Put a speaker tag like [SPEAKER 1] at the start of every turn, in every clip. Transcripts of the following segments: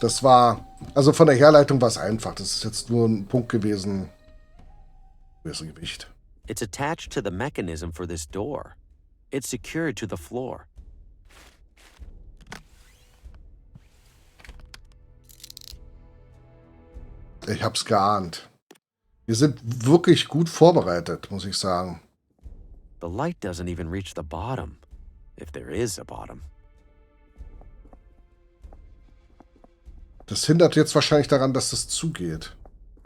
[SPEAKER 1] Das war, also von der Herleitung war es einfach. Das ist jetzt nur ein Punkt gewesen. Gewicht.
[SPEAKER 2] It's attached to the mechanism for this door. It's secured to the floor.
[SPEAKER 1] Ich hab's geahnt. Wir sind wirklich gut vorbereitet, muss ich sagen.
[SPEAKER 2] The light doesn't even reach the bottom, if there is a bottom.
[SPEAKER 1] Das hindert jetzt wahrscheinlich daran, dass es zugeht.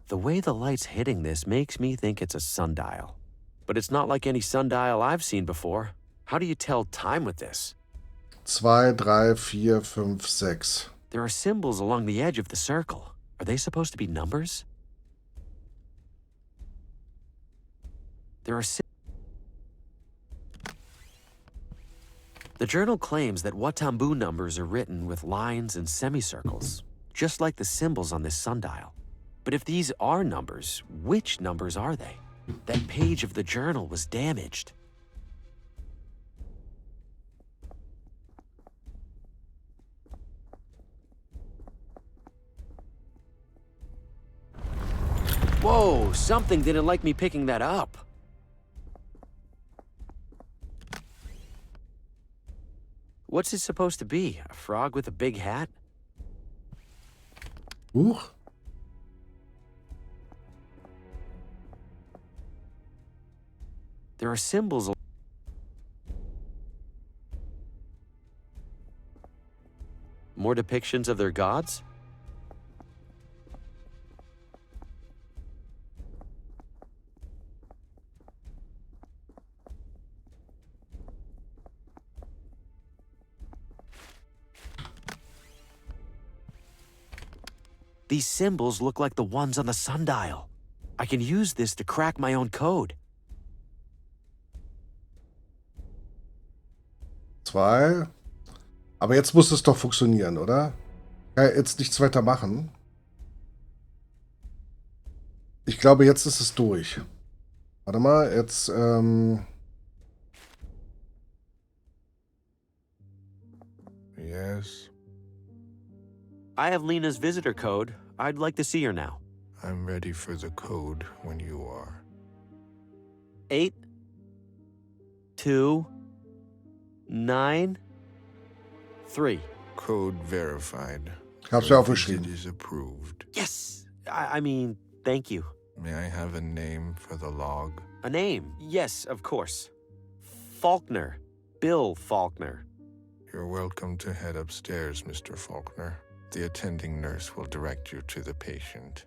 [SPEAKER 2] The way the light's hitting this makes me think it's a sundial. But it's not like any sundial I've seen before. How do you tell time with this?
[SPEAKER 1] 2, 3, 4, 5, 6.
[SPEAKER 2] There are symbols along the edge of the circle. Are they supposed to be numbers? There are The journal claims that Watambu numbers are written with lines and semicircles, just like the symbols on this sundial. But if these are numbers, which numbers are they? That page of the journal was damaged. Whoa, something didn't like me picking that up. What's it supposed to be? A frog with a big hat?
[SPEAKER 1] Huch.
[SPEAKER 2] There are symbols. More depictions of their gods? These symbols look like the ones on the sundial. I can use this to crack my own code.
[SPEAKER 1] 2. Aber jetzt muss es doch funktionieren, oder? Kann ja jetzt nichts weiter machen. Ich glaube, jetzt ist es durch. Warte mal, jetzt,
[SPEAKER 3] Yes,
[SPEAKER 2] I have Lena's visitor code. I'd like to see her now.
[SPEAKER 3] I'm ready for the code when you are.
[SPEAKER 2] 8, 2, 9, 3.
[SPEAKER 3] Code verified.
[SPEAKER 1] hab's ja
[SPEAKER 3] Your
[SPEAKER 1] aufgeschrieben.
[SPEAKER 3] visit is approved.
[SPEAKER 2] Yes! I mean, thank you.
[SPEAKER 3] May I have a name for the log?
[SPEAKER 2] A name? Yes, of course. Faulkner. Bill Faulkner.
[SPEAKER 3] You're welcome to head upstairs, Mr. Faulkner. The attending nurse will direct you to the patient.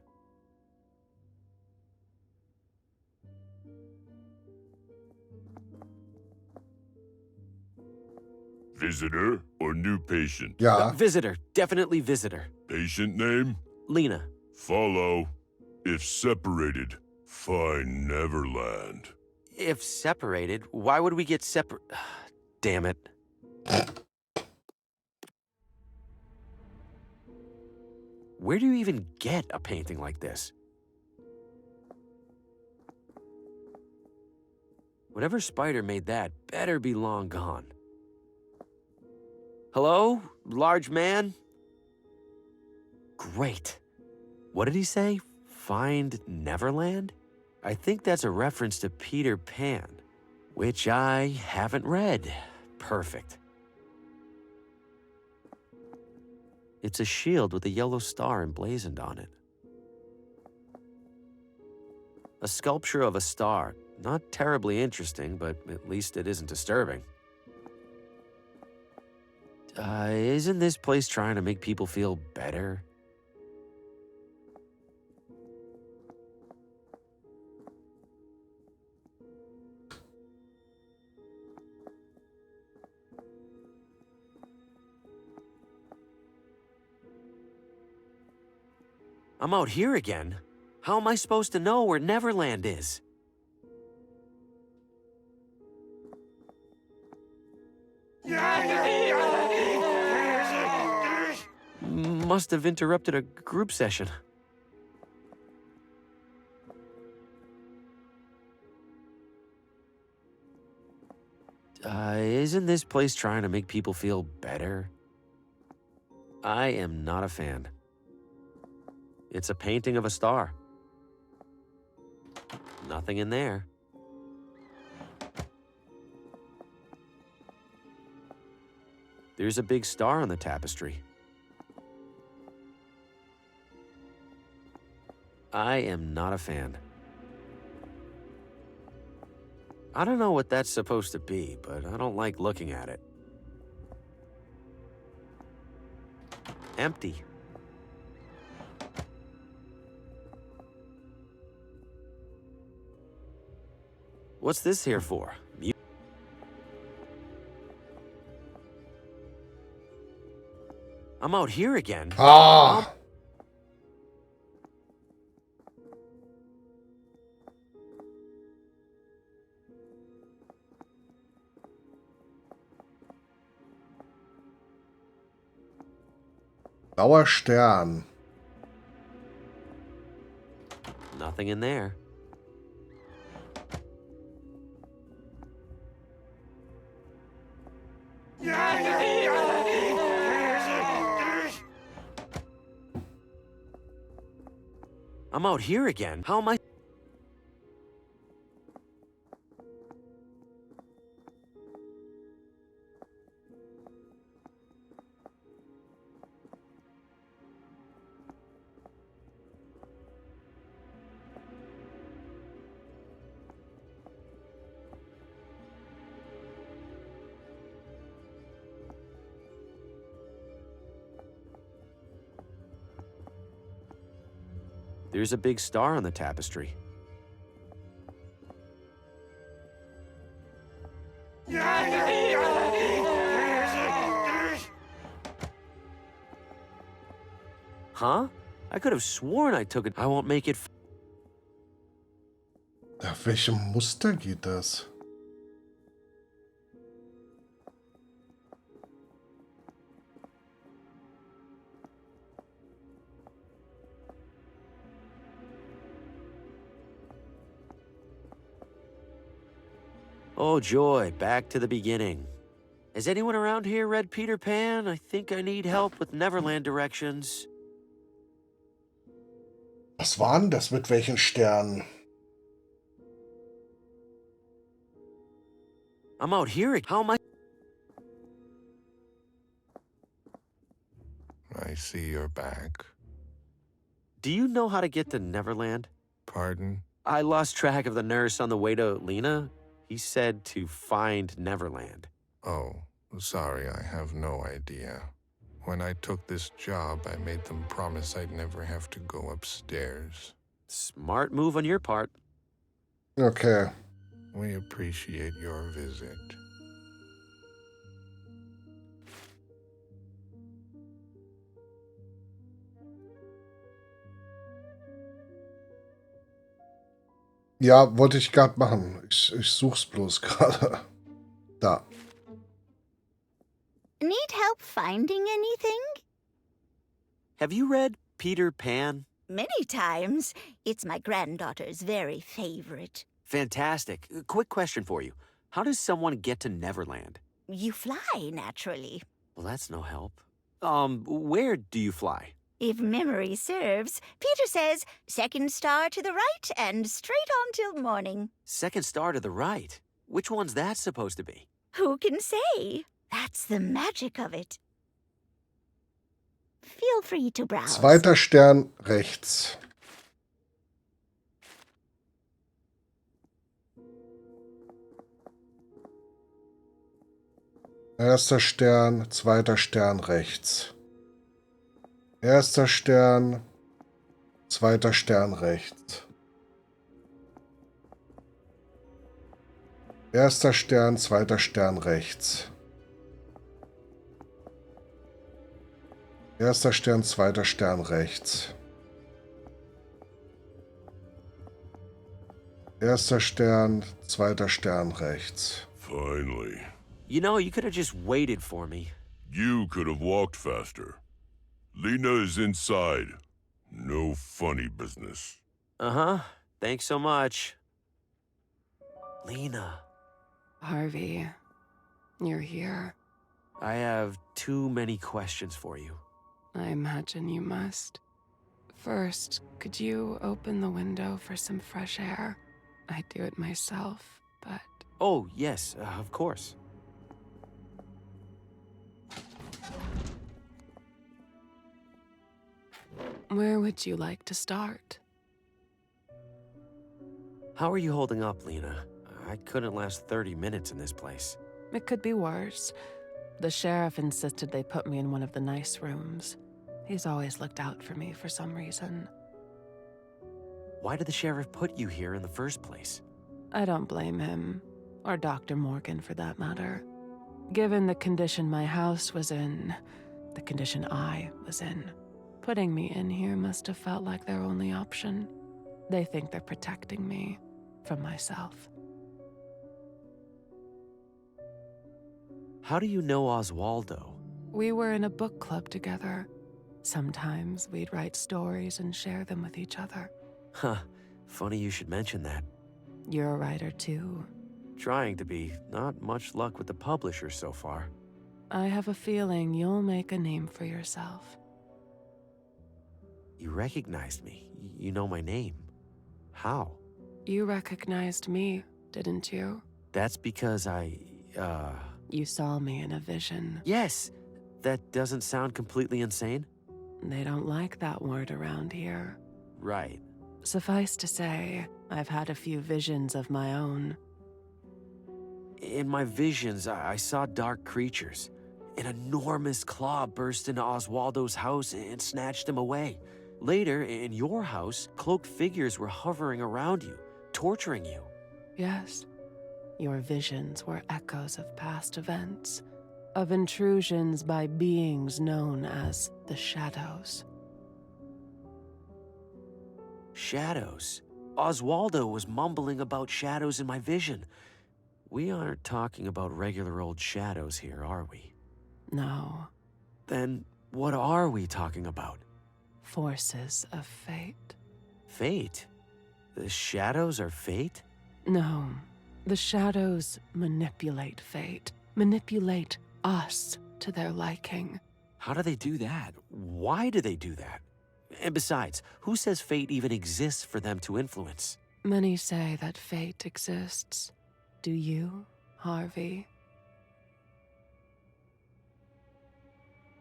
[SPEAKER 4] Visitor or new patient?
[SPEAKER 1] Ja,
[SPEAKER 2] Visitor. Definitely visitor.
[SPEAKER 4] Patient name?
[SPEAKER 2] Lena.
[SPEAKER 4] Follow. If separated, find Neverland.
[SPEAKER 2] If separated, why would we get separate? Damn it. Where do you even get a painting like this? Whatever spider made that better be long gone. Hello, large man? Great. What did he say? Find Neverland? I think that's a reference to Peter Pan, which I haven't read. Perfect. It's a shield with a yellow star emblazoned on it. A sculpture of a star. Not terribly interesting, but at least it isn't disturbing. Isn't this place trying to make people feel better? I'm out here again. How am I supposed to know where Neverland is? Must have interrupted a group session. Isn't this place trying to make people feel better? I am not a fan. It's a painting of a star. Nothing in there. There's a big star on the tapestry. I am not a fan. I don't know what that's supposed to be, but I don't like looking at it. Empty. What's this here for? I'm out here again.
[SPEAKER 1] Ah! Blauer Stern.
[SPEAKER 2] Nothing in there. I'm out here again. How am I? There's a big star on the tapestry. Huh? I could have sworn I took it. I won't make it.
[SPEAKER 1] Nach welchem Muster geht das?
[SPEAKER 2] Oh, joy, back to the beginning. Has anyone around here read Peter Pan? I think I need help with Neverland directions.
[SPEAKER 1] Was war denn das mit welchen Sternen?
[SPEAKER 2] I'm out here. How am I?
[SPEAKER 3] I see you're back.
[SPEAKER 2] Do you know how to get to Neverland?
[SPEAKER 3] Pardon?
[SPEAKER 2] I lost track of the nurse on the way to Lena. He said to find Neverland.
[SPEAKER 3] Oh, sorry, I have no idea. When I took this job, I made them promise I'd never have to go upstairs.
[SPEAKER 2] Smart move on your part.
[SPEAKER 1] Okay.
[SPEAKER 3] We appreciate your visit.
[SPEAKER 1] Ja, wollte ich gerade machen. Ich such's bloß gerade. Da.
[SPEAKER 5] Need help finding anything?
[SPEAKER 2] Have you read Peter Pan?
[SPEAKER 5] Many times. It's my granddaughter's very favorite.
[SPEAKER 2] Fantastic. Quick question for you. How does someone get to Neverland?
[SPEAKER 5] You fly, naturally.
[SPEAKER 2] Well, that's no help. Where do you fly?
[SPEAKER 5] If memory serves, Peter says, second star to the right and straight on till morning.
[SPEAKER 2] Second star to the right. Which one's that supposed to be?
[SPEAKER 5] Who can say? That's the magic of it. Feel free to browse.
[SPEAKER 1] Zweiter Stern rechts. Erster Stern, zweiter Stern rechts. Erster Stern, zweiter Stern rechts. Erster Stern, zweiter Stern rechts. Erster Stern, zweiter Stern rechts. Erster Stern, zweiter Stern rechts.
[SPEAKER 4] Finally.
[SPEAKER 2] You know, you could have just waited for me.
[SPEAKER 4] You could have walked faster. Lena is inside. No funny business.
[SPEAKER 2] Uh-huh. Thanks so much. Lena,
[SPEAKER 6] Harvey, you're here.
[SPEAKER 2] I have too many questions for you.
[SPEAKER 6] I imagine you must. First, could you open the window for some fresh air? I'd do it myself, but...
[SPEAKER 2] Oh, yes, of course.
[SPEAKER 6] Where would you like to start?
[SPEAKER 2] How are you holding up, Lena? I couldn't last 30 minutes in this place.
[SPEAKER 6] It could be worse. The sheriff insisted they put me in one of the nice rooms. He's always looked out for me for some reason.
[SPEAKER 2] Why did the sheriff put you here in the first place?
[SPEAKER 6] I don't blame him, or Dr. Morgan for that matter. Given the condition my house was in, the condition I was in, putting me in here must have felt like their only option. They think they're protecting me from myself.
[SPEAKER 2] How do you know Oswaldo?
[SPEAKER 6] We were in a book club together. Sometimes we'd write stories and share them with each other.
[SPEAKER 2] Huh, funny you should mention that.
[SPEAKER 6] You're a writer too.
[SPEAKER 2] Trying to be. Not much luck with the publisher so far.
[SPEAKER 6] I have a feeling you'll make a name for yourself.
[SPEAKER 2] You recognized me. You know my name. How?
[SPEAKER 6] You recognized me, didn't you?
[SPEAKER 2] That's because
[SPEAKER 6] You saw me in a vision.
[SPEAKER 2] Yes! That doesn't sound completely insane?
[SPEAKER 6] They don't like that word around here.
[SPEAKER 2] Right.
[SPEAKER 6] Suffice to say, I've had a few visions of my own.
[SPEAKER 2] In my visions, I saw dark creatures. An enormous claw burst into Oswaldo's house and snatched him away. Later, in your house, cloaked figures were hovering around you, torturing you.
[SPEAKER 6] Yes, your visions were echoes of past events, of intrusions by beings known as the Shadows.
[SPEAKER 2] Shadows? Oswaldo was mumbling about shadows in my vision. We aren't talking about regular old shadows here, are we?
[SPEAKER 6] No.
[SPEAKER 2] Then what are we talking about?
[SPEAKER 6] Forces of fate.
[SPEAKER 2] Fate? The shadows are fate?
[SPEAKER 6] No. The Shadows manipulate fate. Manipulate us to their liking.
[SPEAKER 2] How do they do that? Why do they do that? And besides, who says fate even exists for them to influence?
[SPEAKER 6] Many say that fate exists. Do you, Harvey?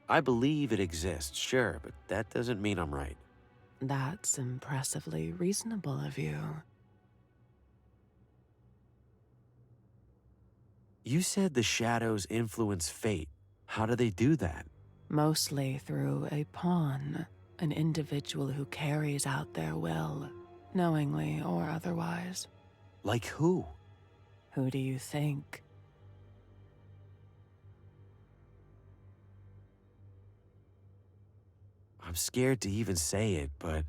[SPEAKER 2] I believe it exists, sure, but that doesn't mean I'm right.
[SPEAKER 6] That's impressively reasonable of you.
[SPEAKER 2] You said the shadows influence fate. How do they do that?
[SPEAKER 6] Mostly through a pawn, an individual who carries out their will, knowingly or otherwise.
[SPEAKER 2] Like who?
[SPEAKER 6] Who do you think?
[SPEAKER 2] I'm scared to even say it, but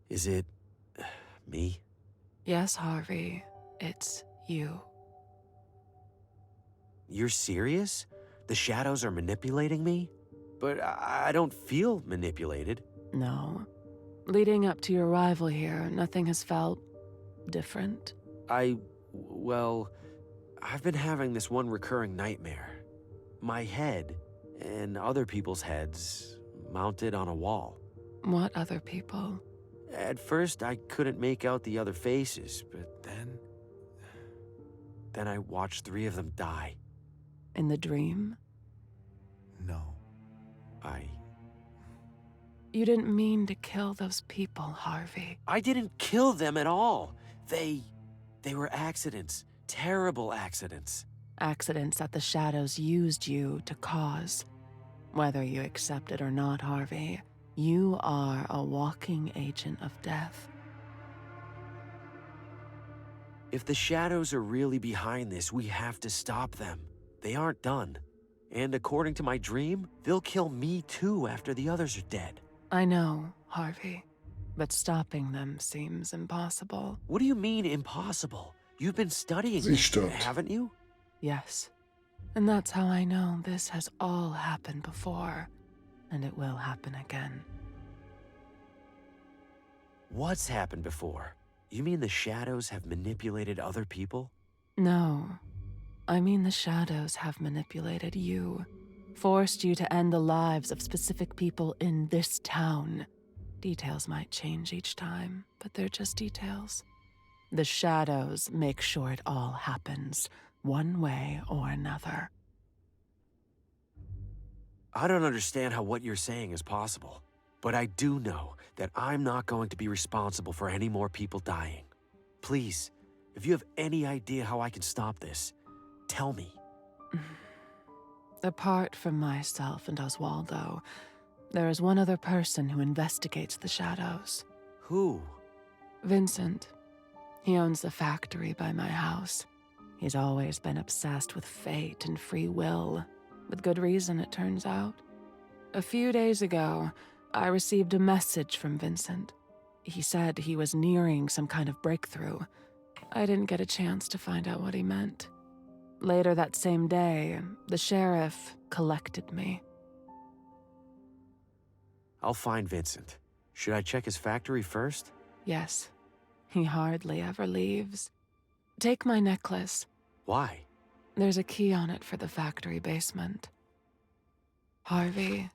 [SPEAKER 2] is it me?
[SPEAKER 6] Yes, Harvey, it's you.
[SPEAKER 2] You're serious? The shadows are manipulating me? But I don't feel manipulated.
[SPEAKER 6] No. Leading up to your arrival here, nothing has felt different.
[SPEAKER 2] Well, I've been having this one recurring nightmare. My head and other people's heads mounted on a wall.
[SPEAKER 6] What other people?
[SPEAKER 2] At first, I couldn't make out the other faces, but then I watched 3 of them die.
[SPEAKER 6] In the dream?
[SPEAKER 3] No.
[SPEAKER 6] You didn't mean to kill those people, Harvey.
[SPEAKER 2] I didn't kill them at all. They were accidents. Terrible accidents.
[SPEAKER 6] Accidents that the Shadows used you to cause. Whether you accept it or not, Harvey, you are a walking agent of death.
[SPEAKER 2] If the shadows are really behind this, we have to stop them. They aren't done. And according to my dream, they'll kill me too after the others are dead.
[SPEAKER 6] I know, Harvey, but stopping them seems impossible.
[SPEAKER 2] What do you mean impossible? You've been studying
[SPEAKER 1] Sie
[SPEAKER 2] it,
[SPEAKER 1] stirbt.
[SPEAKER 2] haven't you?
[SPEAKER 6] Yes, and that's how I know this has all happened before, and it will happen again.
[SPEAKER 2] What's happened before? You mean the shadows have manipulated other people?
[SPEAKER 6] No, I mean the Shadows have manipulated you, forced you to end the lives of specific people in this town. Details might change each time, but they're just details. The shadows make sure it all happens, one way or another.
[SPEAKER 2] I don't understand how what you're saying is possible, but I do know that I'm not going to be responsible for any more people dying. Please, if you have any idea how I can stop this, tell me.
[SPEAKER 6] Apart from myself and Oswaldo, there is one other person who investigates the shadows.
[SPEAKER 2] Who?
[SPEAKER 6] Vincent. He owns the factory by my house. He's always been obsessed with fate and free will. With good reason, it turns out. A few days ago, I received a message from Vincent. He said he was nearing some kind of breakthrough. I didn't get a chance to find out what he meant. Later that same day, the sheriff collected me.
[SPEAKER 2] I'll find Vincent. Should I check his factory first?
[SPEAKER 6] Yes. He hardly ever leaves. Take my necklace.
[SPEAKER 2] Why?
[SPEAKER 6] There's a key on it for the factory basement. Harvey,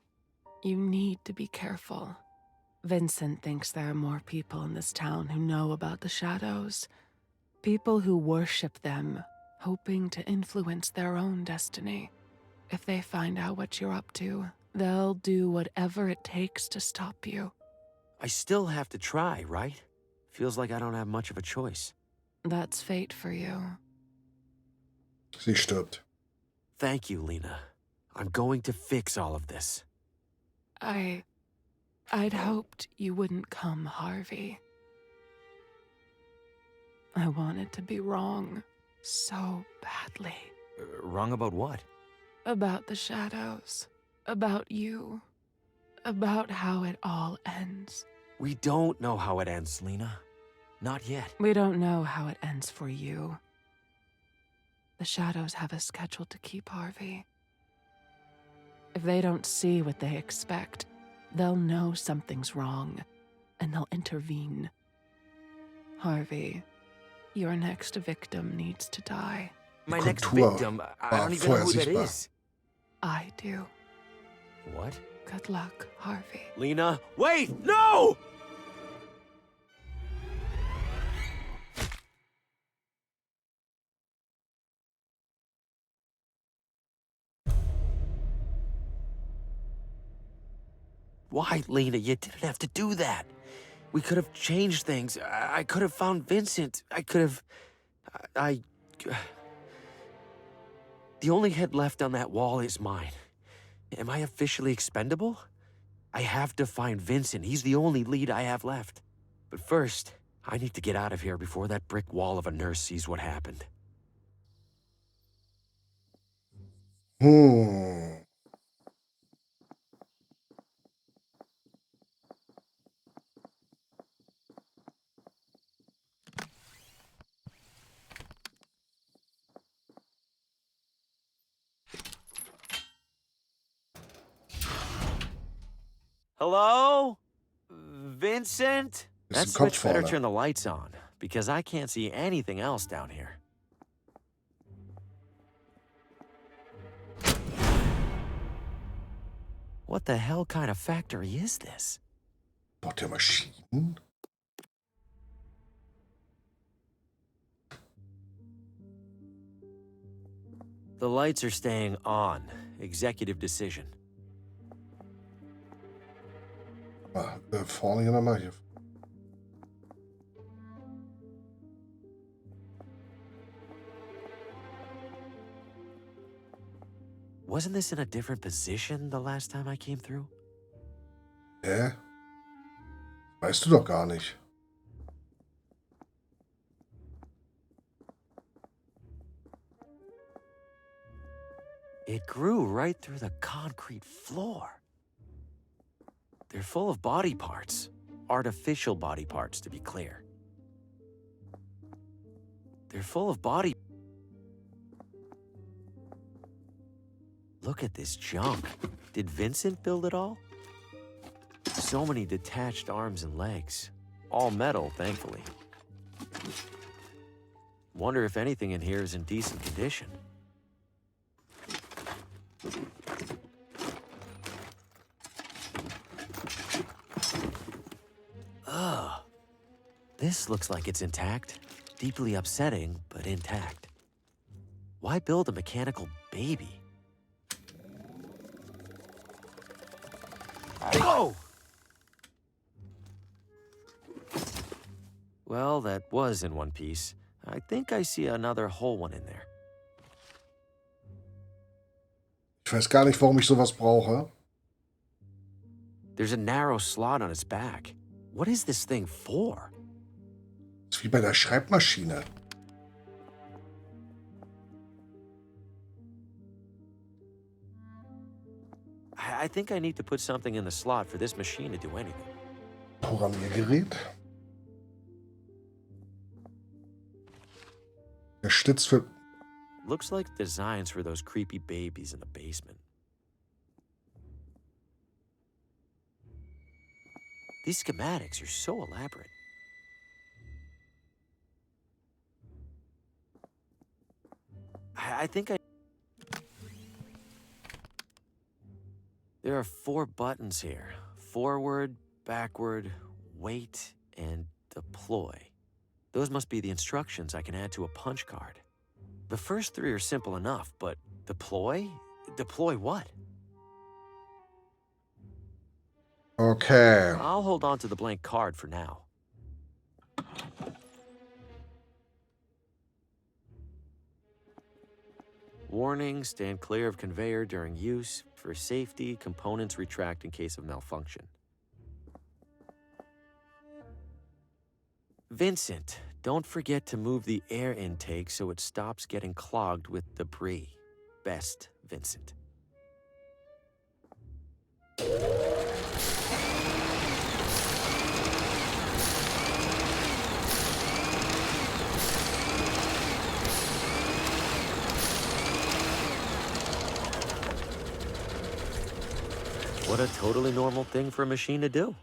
[SPEAKER 6] you need to be careful. Vincent thinks there are more people in this town who know about the shadows. People who worship them, hoping to influence their own destiny. If they find out what you're up to, they'll do whatever it takes to stop you.
[SPEAKER 2] I still have to try, right? Feels like I don't have much of a choice.
[SPEAKER 6] That's fate for you.
[SPEAKER 1] Sie stirbt.
[SPEAKER 2] Thank you, Lena. I'm going to fix all of this.
[SPEAKER 6] I'd hoped you wouldn't come, Harvey. I wanted to be wrong so badly.
[SPEAKER 2] Wrong about what?
[SPEAKER 6] About the shadows. About you. About how it all ends.
[SPEAKER 2] We don't know how it ends, Lena. Not yet.
[SPEAKER 6] We don't know how it ends for you. The shadows have a schedule to keep, Harvey. If they don't see what they expect, they'll know something's wrong, and they'll intervene. Harvey, your next victim needs to die.
[SPEAKER 2] My next victim? I don't even know who that is.
[SPEAKER 6] I do.
[SPEAKER 2] What?
[SPEAKER 6] Good luck, Harvey.
[SPEAKER 2] Lena, wait! No! Why, Lena? You didn't have to do that. We could have changed things. I could have found Vincent. I could have... The only head left on that wall is mine. Am I officially expendable? I have to find Vincent. He's the only lead I have left. But first, I need to get out of here before that brick wall of a nurse sees what happened. Hello? Vincent? That switch better turn the lights on, because I can't see anything else down here. What the hell kind of factory is this?
[SPEAKER 1] Baut der Maschinen?
[SPEAKER 2] The lights are staying on. Executive decision.
[SPEAKER 1] Vorne nochmal hier.
[SPEAKER 2] Wasn't this in a different position the last time I came through?
[SPEAKER 1] Hä? Weißt du doch gar nicht.
[SPEAKER 2] It grew right through the concrete floor. They're full of body parts. Artificial body parts, to be clear. They're full of body... Look at this junk. Did Vincent build it all? So many detached arms and legs. All metal, thankfully. Wonder if anything in here is in decent condition. Ugh. This looks like it's intact. Deeply upsetting, but intact. Why build a mechanical baby? Whoa! Well, that was in one piece. I think I see another whole one in there.
[SPEAKER 1] Ich weiß gar nicht, warum ich sowas brauche.
[SPEAKER 2] There's a narrow slot on its back. What is this thing for?
[SPEAKER 1] Das ist wie bei der Schreibmaschine.
[SPEAKER 2] I think I need to put something in the slot for this machine to do anything.
[SPEAKER 1] Programmiergerät. Der Stütz für...
[SPEAKER 2] Looks like designs for those creepy babies in the basement. These schematics are so elaborate. I think I... There are 4 buttons here. Forward, backward, wait, and deploy. Those must be the instructions I can add to a punch card. The first 3 are simple enough, but deploy? Deploy what?
[SPEAKER 1] Okay.
[SPEAKER 2] I'll hold on to the blank card for now. Warning, stand clear of conveyor during use. For safety, components retract in case of malfunction. Vincent, don't forget to move the air intake so it stops getting clogged with debris. Best, Vincent. What a totally normal thing for a machine to do.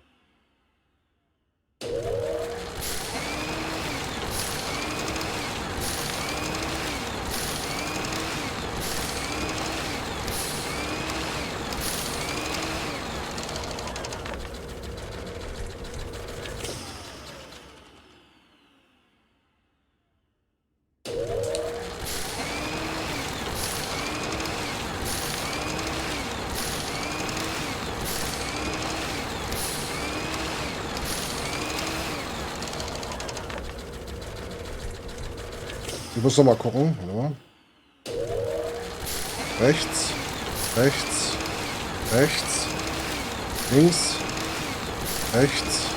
[SPEAKER 1] Ich muss noch mal gucken. Warte mal. Rechts, rechts, rechts, links, rechts.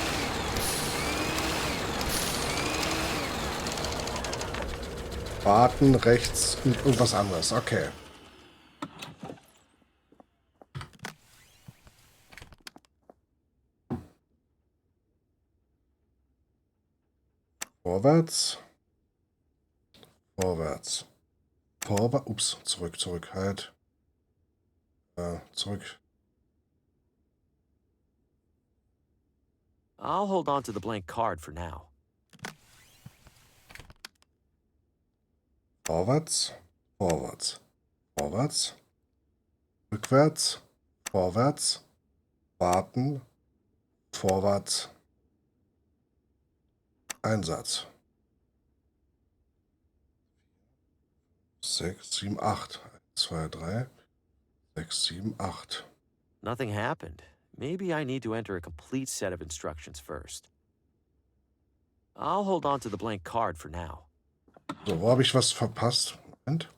[SPEAKER 1] Warten, rechts und irgendwas anderes. Okay. Vorwärts. Vorwärts. Vorwärts. Ups, zurück, zurück, halt. Zurück.
[SPEAKER 2] I'll hold on to the blank card for now.
[SPEAKER 1] Vorwärts, vorwärts, vorwärts. Rückwärts, vorwärts. Warten, vorwärts. Einsatz. 6, 7, 8. 1, 2, 3, 6, 7, 8.
[SPEAKER 2] Nothing happened. Maybe I need to enter a complete set of instructions first. I'll hold on to the blank card for now.
[SPEAKER 1] So, wo habe ich was verpasst? Moment.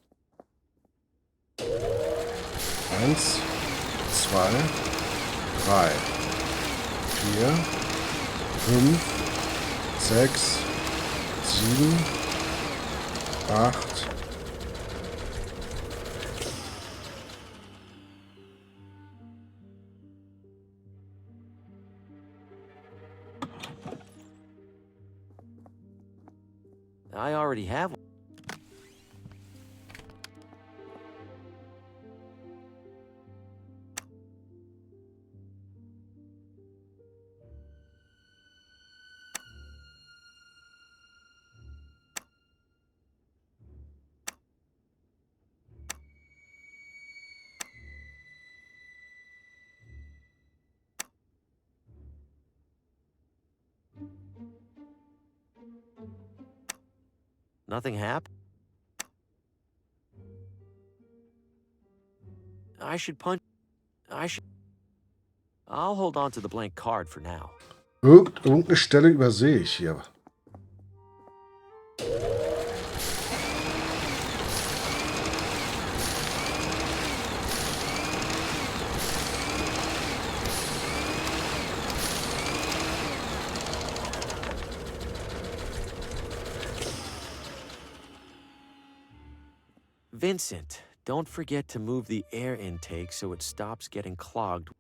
[SPEAKER 1] 1, 2, 3, 4, 5, 6, 7, 8.
[SPEAKER 2] I already have one. Nothing happened? I'll hold on to the blank card for now.
[SPEAKER 1] Irgendeine Stelle übersehe ich hier.
[SPEAKER 2] Vincent, don't forget to move the air intake so it stops getting clogged.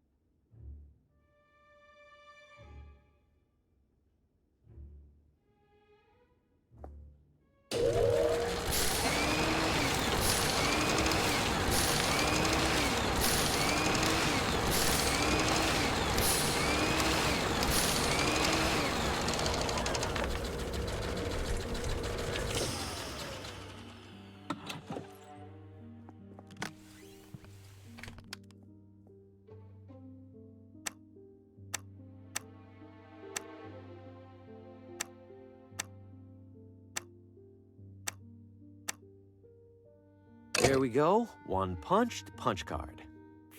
[SPEAKER 2] There we go. One punched punch card.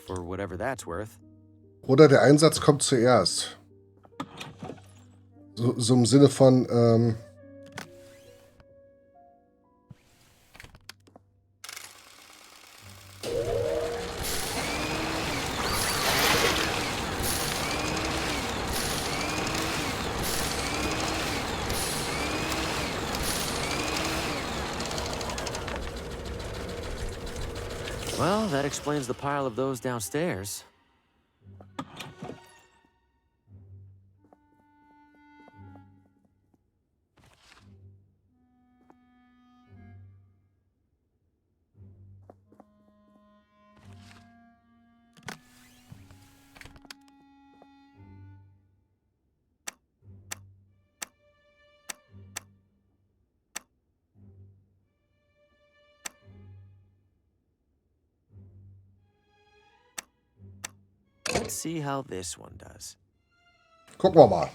[SPEAKER 2] For whatever that's worth.
[SPEAKER 1] Oder der Einsatz kommt zuerst. So im Sinne von,
[SPEAKER 2] Well, that explains the pile of those downstairs. Let's see how this one does.
[SPEAKER 1] gucken wir mal.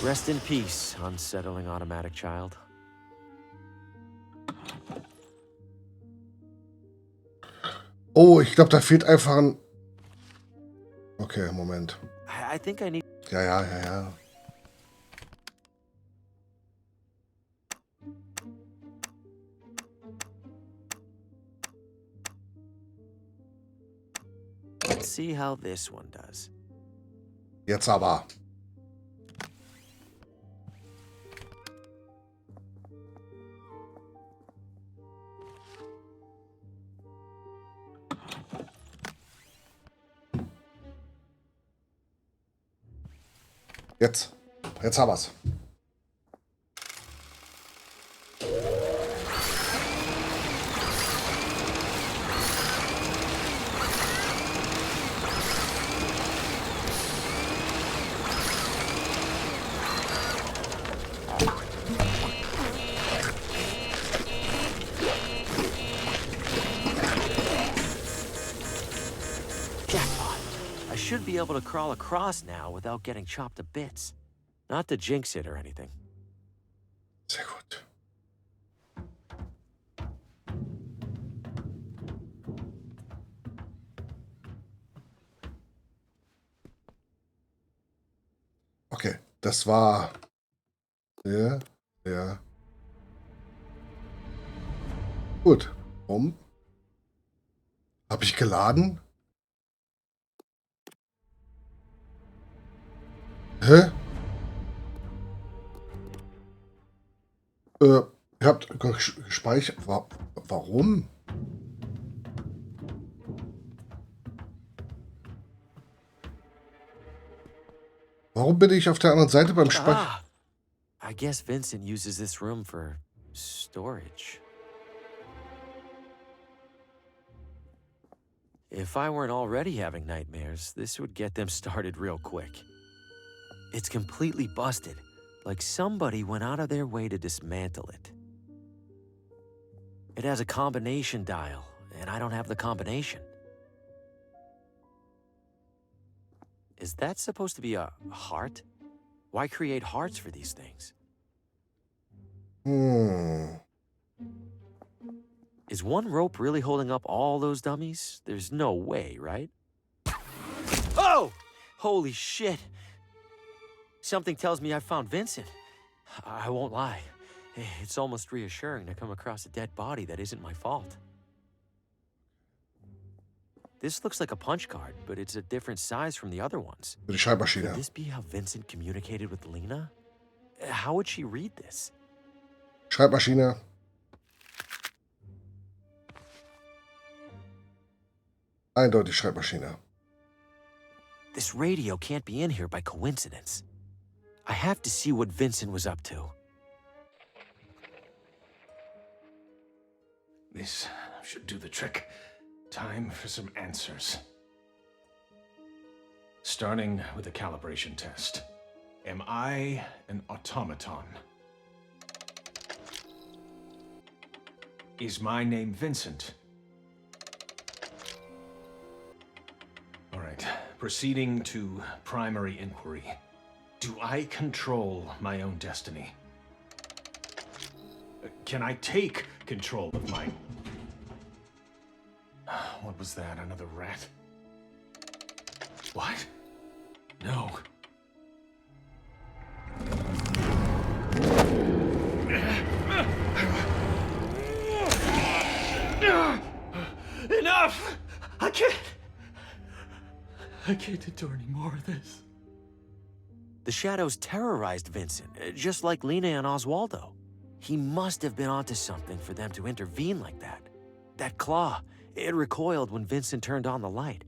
[SPEAKER 2] Rest in peace, unsettling automatic child.
[SPEAKER 1] Oh, ich glaube, da fehlt einfach ein... Okay, Moment.
[SPEAKER 2] I think I need...
[SPEAKER 1] Ja.
[SPEAKER 2] Let's see how this one does.
[SPEAKER 1] Jetzt aber. Jetzt haben wir's.
[SPEAKER 2] Jackpot. I should be able to crawl across now without getting chopped to bits. Not to jinx it or anything.
[SPEAKER 1] Sehr gut. Okay, das war sehr gut. Warum? Habe ich geladen? Hä? Ihr habt gespeichert. Warum? Warum bin ich auf der anderen Seite beim Speichern?
[SPEAKER 2] I guess Vincent uses this room for storage. If I weren't already having nightmares, this would get them started real quick. It's completely busted, like somebody went out of their way to dismantle it. It has a combination dial, and I don't have the combination. Is that supposed to be a heart? Why create hearts for these things? Is one rope really holding up all those dummies? There's no way, right? Oh! Holy shit! Something tells me I found Vincent. I won't lie. It's almost reassuring to come across a dead body that isn't my fault. This looks like a punch card, but it's a different size from the other ones.
[SPEAKER 1] Die Schreibmaschine.
[SPEAKER 2] Could this be how Vincent communicated with Lena? How would she read this?
[SPEAKER 1] Schreibmaschine. Eindeutig Schreibmaschine.
[SPEAKER 2] This radio can't be in here by coincidence. I have to see what Vincent was up to.
[SPEAKER 7] This should do the trick. Time for some answers. Starting with a calibration test. Am I an automaton? Is my name Vincent? All right, proceeding to primary inquiry. Do I control my own destiny? Can I take control of my... What was that? Another rat? What? No. Enough! I can't endure any more of this.
[SPEAKER 2] The shadows terrorized Vincent, just like Lena and Oswaldo. He must have been onto something for them to intervene like that. That claw, it recoiled when Vincent turned on the light.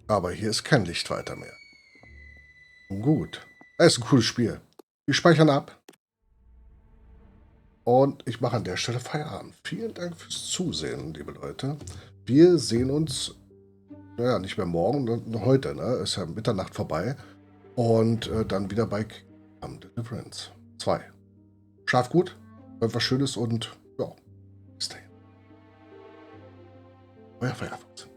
[SPEAKER 1] Aber hier ist kein Licht weiter mehr. Gut. Das ist ein cooles Spiel. Wir speichern ab. Und ich mache an der Stelle Feierabend. Vielen Dank fürs Zusehen, liebe Leute. Wir sehen uns, naja, nicht mehr morgen, sondern heute, ne? Ist ja Mitternacht vorbei. Und dann wieder bei Deliverance 2. Schlaf gut, was Schönes und ja, bis dahin. Euer Firefox.